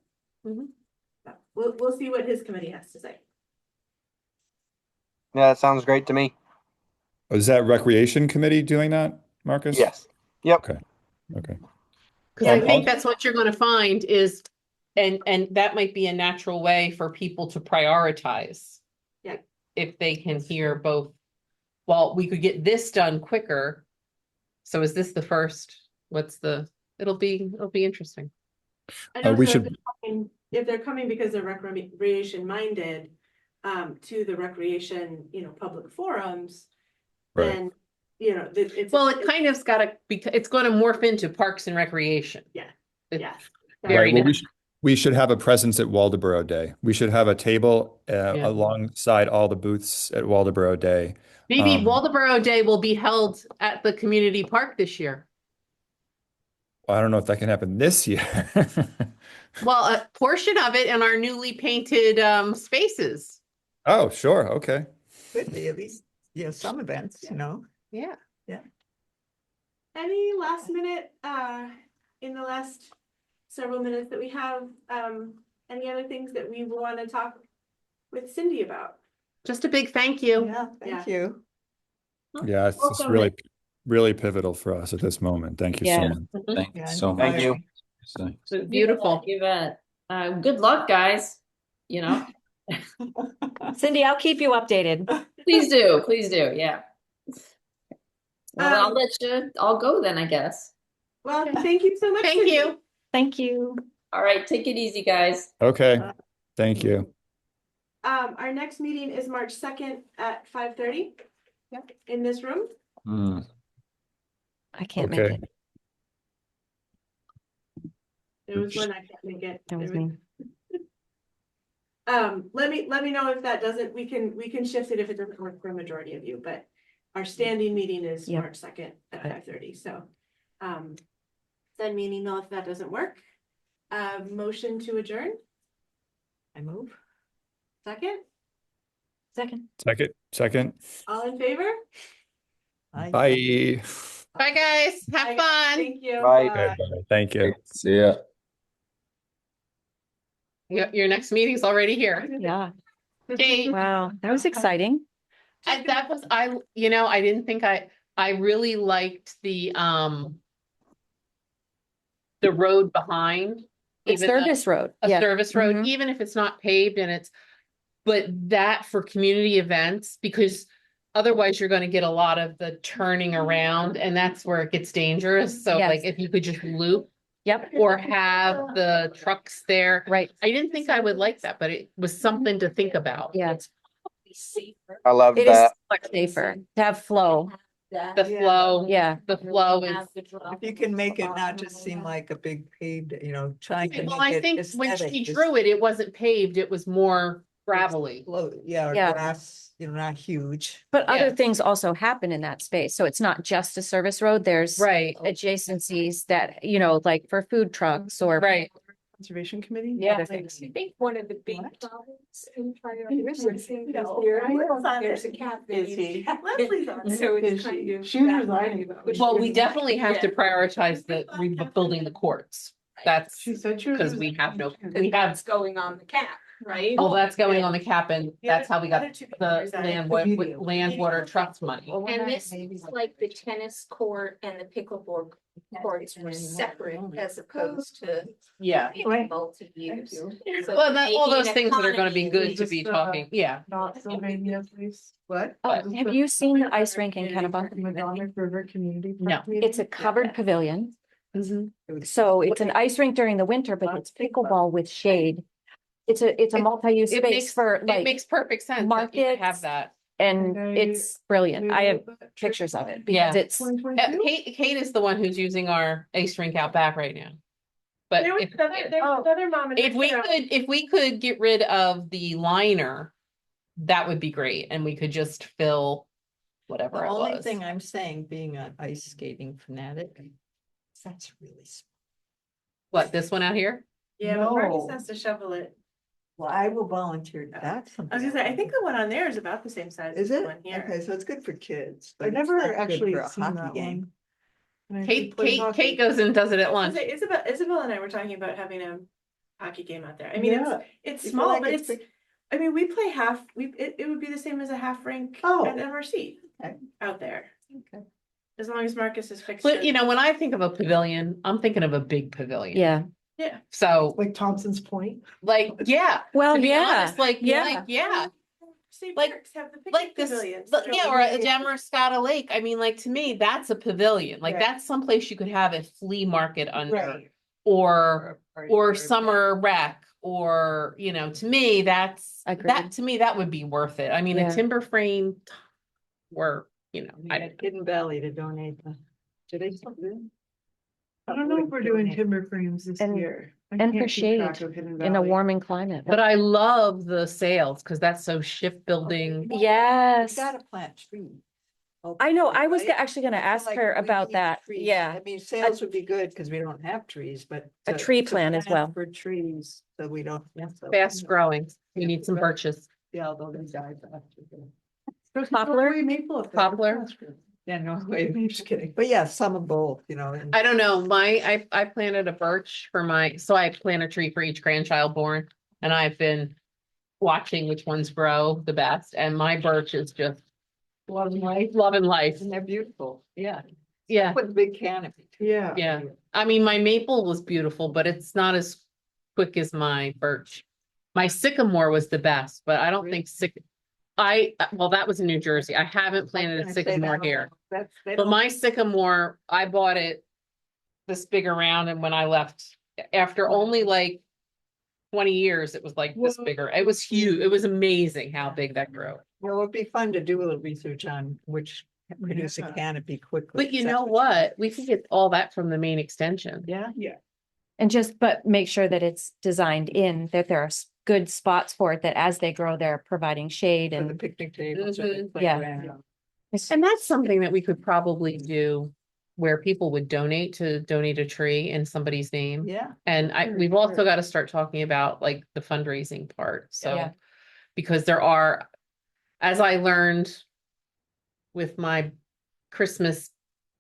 Speaker 6: So we'll see what his committee has to say.
Speaker 7: Yeah, that sounds great to me.
Speaker 4: Is that Recreation Committee doing that, Marcus?
Speaker 7: Yes. Yep.
Speaker 4: Okay.
Speaker 5: Because I think that's what you're going to find is, and that might be a natural way for people to prioritize.
Speaker 6: Yeah.
Speaker 5: If they can hear both, well, we could get this done quicker. So is this the first? It'll be interesting.
Speaker 6: And also,
Speaker 4: we should.
Speaker 6: if they're coming because they're recreation minded to the recreation, public forums,
Speaker 4: Right.
Speaker 6: then it's
Speaker 5: It kind of's got to be. It's going to morph into parks and recreation.
Speaker 6: Yeah.
Speaker 5: It's
Speaker 6: Yes.
Speaker 5: very
Speaker 4: Well,
Speaker 5: nice.
Speaker 4: we should have a presence at Waldoboro Day. We should have a table alongside all the booths at Waldoboro Day.
Speaker 5: Maybe Waldoboro Day will be held at the community park this year.
Speaker 4: I don't know if that can happen this year.
Speaker 5: Well, a portion of it in our newly painted spaces.
Speaker 4: Oh, sure. Okay.
Speaker 2: Could be at least, some events,
Speaker 5: Yeah.
Speaker 6: Any last minute, in the last several minutes that we have, any other things that we want to talk with CIndi about?
Speaker 5: Just a big thank you.
Speaker 2: Yeah, thank you.
Speaker 4: Yeah, it's just
Speaker 6: Welcome.
Speaker 4: really pivotal for us at this moment. Thank you so
Speaker 1: Yeah.
Speaker 4: much.
Speaker 8: Thank you
Speaker 2: Yeah,
Speaker 8: so
Speaker 7: Thank
Speaker 8: much.
Speaker 7: you.
Speaker 8: So-
Speaker 5: Beautiful.
Speaker 1: You bet. Good luck, guys.
Speaker 3: Cindy, I'll keep you updated.
Speaker 1: Please do. Yeah. Well, I'll
Speaker 6: Um,
Speaker 1: let you all go then, I guess.
Speaker 6: Well, thank you so much.
Speaker 5: Thank
Speaker 6: CIndi.
Speaker 5: you.
Speaker 3: Thank you.
Speaker 1: All right, take it easy, guys.
Speaker 4: Okay. Thank you.
Speaker 6: Our next meeting is March 2nd at 5:30. Yep, in this room.
Speaker 3: I can't make
Speaker 4: Okay.
Speaker 3: it.
Speaker 6: There was one I can't make it.
Speaker 3: That was
Speaker 6: There
Speaker 3: me.
Speaker 6: Let me know if that doesn't, we can shift it if it doesn't work for a majority of you, but our standing meeting is
Speaker 3: Yep.
Speaker 6: March 2nd at 5:30, so. Send me an email if that doesn't work. Motion to adjourn,
Speaker 2: I move.
Speaker 6: second,
Speaker 3: Second.
Speaker 4: Second.
Speaker 6: all in favor?
Speaker 4: Bye.
Speaker 5: Bye, guys. Have fun.
Speaker 6: Thank you.
Speaker 7: Bye.
Speaker 4: Okay, bye. Thank you.
Speaker 8: See ya.
Speaker 5: Your next meeting's already here.
Speaker 3: Yeah.
Speaker 5: Kate.
Speaker 3: Wow. That was exciting.
Speaker 5: And that was, I didn't think I really liked the road behind.
Speaker 3: It's
Speaker 5: even though-
Speaker 3: service road.
Speaker 5: A
Speaker 3: Yeah.
Speaker 5: service road,
Speaker 3: Mhm.
Speaker 5: even if it's not paved but that for community events, because otherwise you're gonna get a lot of the turning around and that's where it gets dangerous. So
Speaker 3: Yes.
Speaker 5: like if you could just loop
Speaker 3: Yep.
Speaker 5: or have the trucks there.
Speaker 3: Right.
Speaker 5: I didn't think I would like that, but it was something to think about.
Speaker 3: Yeah.
Speaker 7: I love
Speaker 3: It is
Speaker 7: that.
Speaker 3: much safer to have flow.
Speaker 5: The flow.
Speaker 3: Yeah.
Speaker 5: The flow is.
Speaker 2: If you can make it not just seem like a big paved, trying to
Speaker 5: Well,
Speaker 2: make
Speaker 5: I
Speaker 2: it
Speaker 5: think when
Speaker 2: aesthetic,
Speaker 5: she
Speaker 2: just
Speaker 5: drew it, it wasn't paved, it was more gravelly.
Speaker 2: Yeah, or
Speaker 3: Yeah.
Speaker 2: grass, not huge.
Speaker 3: But other
Speaker 5: Yeah.
Speaker 3: things also happen in that space. So it's not just a service road. There's
Speaker 5: Right,
Speaker 3: adjacencies that, like for food trucks or.
Speaker 5: right.
Speaker 9: Conservation Committee?
Speaker 3: Yeah.
Speaker 9: Other things.
Speaker 10: I think one of the big
Speaker 2: What?
Speaker 10: problems in
Speaker 6: There's a cat.
Speaker 9: Is he?
Speaker 6: Leslie's on it.
Speaker 10: So
Speaker 9: Is
Speaker 10: it's
Speaker 9: she?
Speaker 10: kind of.
Speaker 9: She was resigning.
Speaker 5: Well, we definitely have to prioritize the rebuilding the courts. That's,
Speaker 9: She said she was.
Speaker 5: because we have no, we
Speaker 10: And
Speaker 5: have,
Speaker 10: that's going on the cap, right?
Speaker 5: well, that's going on the cap and that's how we got
Speaker 6: Other two
Speaker 5: the
Speaker 6: papers that-
Speaker 5: land water trust money.
Speaker 10: And this is like the tennis court and the pickleball courts were separate as opposed to
Speaker 5: Yeah.
Speaker 10: being multi-use. So
Speaker 5: Well, all
Speaker 10: making
Speaker 5: those
Speaker 10: an
Speaker 5: things that are gonna be good to
Speaker 9: Just,
Speaker 5: be talking, yeah.
Speaker 9: Not Sylvania, please. What?
Speaker 3: Have you seen the ice rink in Kennebunk?
Speaker 9: Medomak River Community.
Speaker 5: No.
Speaker 9: Park meeting?
Speaker 3: It's a covered pavilion.
Speaker 5: Mm-hmm.
Speaker 3: So it's an ice rink during the winter, but it's pickleball with shade. It's a multi-use
Speaker 5: It
Speaker 3: space
Speaker 5: makes,
Speaker 3: for
Speaker 5: it
Speaker 3: like,
Speaker 5: makes perfect sense that you
Speaker 3: markets.
Speaker 5: have that.
Speaker 3: and it's brilliant. I have pictures of it because
Speaker 5: Yeah.
Speaker 3: it's,
Speaker 9: 2022?
Speaker 5: Kate is the one who's using our ice rink out back right now. But
Speaker 6: There was another mom and
Speaker 5: if we
Speaker 6: her-
Speaker 5: could get rid of the liner, that would be great, and we could just fill whatever
Speaker 2: The
Speaker 5: it
Speaker 2: only
Speaker 5: was.
Speaker 2: thing I'm saying, being an ice skating fanatic, that's really small.
Speaker 5: What, this one out here?
Speaker 6: Yeah, but Marcus
Speaker 2: No.
Speaker 6: has to shovel it.
Speaker 2: Well, I will volunteer. That's something.
Speaker 6: I was gonna say, I think the one on there is about the same size as
Speaker 2: Is
Speaker 6: the
Speaker 2: it?
Speaker 6: one here.
Speaker 2: Okay, so it's good for kids. but
Speaker 9: I've
Speaker 2: it's
Speaker 9: never
Speaker 2: not good
Speaker 9: actually
Speaker 2: for a
Speaker 9: seen
Speaker 2: hockey
Speaker 9: that
Speaker 2: game.
Speaker 9: one.
Speaker 5: Kate goes and does it at
Speaker 6: I was
Speaker 5: lunch.
Speaker 6: gonna say, Isabel and I were talking about having a hockey game out there. I mean,
Speaker 9: Yeah.
Speaker 6: it's
Speaker 2: You feel
Speaker 6: small,
Speaker 2: like
Speaker 6: but
Speaker 2: it's
Speaker 6: it's, I mean, we play half, it would be the same as a half rink
Speaker 2: Oh.
Speaker 6: at MRC
Speaker 2: Okay.
Speaker 6: out there.
Speaker 2: Okay.
Speaker 6: As long as Marcus is fixed.
Speaker 5: But when I think of a pavilion, I'm thinking of a big pavilion.
Speaker 3: yeah.
Speaker 5: So
Speaker 9: Like Thompson's Point.
Speaker 5: yeah.
Speaker 3: Well,
Speaker 5: To be
Speaker 3: yeah,
Speaker 5: honest, yeah.
Speaker 6: State
Speaker 5: Like-
Speaker 6: parks have the picnic
Speaker 5: Like this,
Speaker 6: pavilions.
Speaker 5: yeah, or a Demarcata Lake. I mean, like, to me, that's a pavilion. Like,
Speaker 9: Right.
Speaker 5: that's someplace you could have a flea market under,
Speaker 9: Right.
Speaker 5: or summer rec, or, to me,
Speaker 3: Agreed.
Speaker 5: that would be worth it. I mean,
Speaker 3: Yeah.
Speaker 5: a timber frame or,
Speaker 2: We had Hidden Valley to donate the. Do they still do?
Speaker 9: I don't know if we're doing timber frames this
Speaker 3: And-
Speaker 9: year. I
Speaker 3: and for
Speaker 9: can't keep track
Speaker 3: shade
Speaker 9: of Hidden
Speaker 3: in a
Speaker 9: Valley.
Speaker 3: warming climate.
Speaker 5: but I love the sails because that's so shipbuilding.
Speaker 2: We
Speaker 3: Yes.
Speaker 2: gotta plant trees.
Speaker 3: I know. I was
Speaker 2: Right?
Speaker 3: actually gonna
Speaker 2: I feel
Speaker 3: ask
Speaker 2: like
Speaker 3: her
Speaker 2: we
Speaker 3: about
Speaker 2: need
Speaker 3: that.
Speaker 2: trees.
Speaker 3: Yeah.
Speaker 2: I mean, sales would be good because we don't have trees, but.
Speaker 3: A
Speaker 2: to-
Speaker 3: tree
Speaker 2: to
Speaker 3: plan as
Speaker 2: plant
Speaker 3: well.
Speaker 2: For trees, so we don't.
Speaker 5: Fast growing. We need some birches.
Speaker 2: Yeah, although they die faster.
Speaker 9: There's
Speaker 3: Poplar?
Speaker 9: Hickory maple up there.
Speaker 5: Poplar?
Speaker 2: Yeah, no, wait, I'm just kidding. But yeah, some of both, and-
Speaker 5: I don't know, I planted a birch so I plant a tree for each grandchild born, and I've been watching which ones grow the best, and my birch is just loving life.
Speaker 2: And they're beautiful, yeah.
Speaker 5: Yeah,
Speaker 2: Put a big canopy. too.
Speaker 9: Yeah.
Speaker 5: yeah. I mean, my maple was beautiful, but it's not as quick as my birch. My sycamore was the best, but I don't think well, that was in New Jersey. I haven't planted a
Speaker 2: I say
Speaker 5: sycamore
Speaker 2: that
Speaker 5: here.
Speaker 2: That's, they
Speaker 5: But
Speaker 2: don't-
Speaker 5: my sycamore, I bought it this big around, and when I left, after only like 20 years, it was like this
Speaker 9: Whoa.
Speaker 5: bigger. It was huge. It was amazing how big that grew.
Speaker 2: Well, it'd be fun to do a little research on which produce a
Speaker 9: Yeah.
Speaker 2: canopy quickly.
Speaker 5: But you know what? We could get all that from the main extension.
Speaker 2: Yeah.
Speaker 9: Yeah.
Speaker 3: And just, but make sure that it's designed in, that there are good spots for it, that as they grow, they're providing shade
Speaker 2: For the
Speaker 3: and.
Speaker 2: picnic tables or the
Speaker 3: Yeah.
Speaker 2: playground.
Speaker 5: And that's something that we could probably do where people would donate a tree in somebody's name.
Speaker 2: Yeah.
Speaker 5: And we've also got to start talking about like the fundraising part.
Speaker 3: Yeah.
Speaker 5: So, because there are, as I learned with my Christmas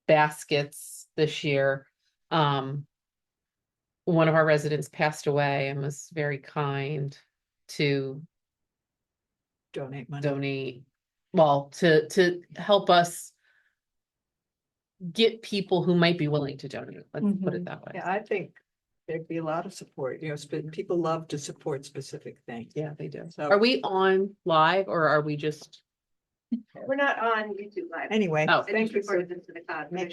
Speaker 5: baskets this year, one of our residents passed away and was very kind to
Speaker 2: Donate money.
Speaker 5: donate, well, to help us get people who might be willing to donate. Let's put it that way.
Speaker 2: Yeah, I think there'd be a lot of support, people love to support specific things.
Speaker 5: Yeah, they do.
Speaker 2: So
Speaker 5: Are we on live or are we just?
Speaker 6: We're not on YouTube Live.
Speaker 2: anyway,
Speaker 5: Oh.
Speaker 2: thank you for
Speaker 6: Recorded into the cloud.
Speaker 2: making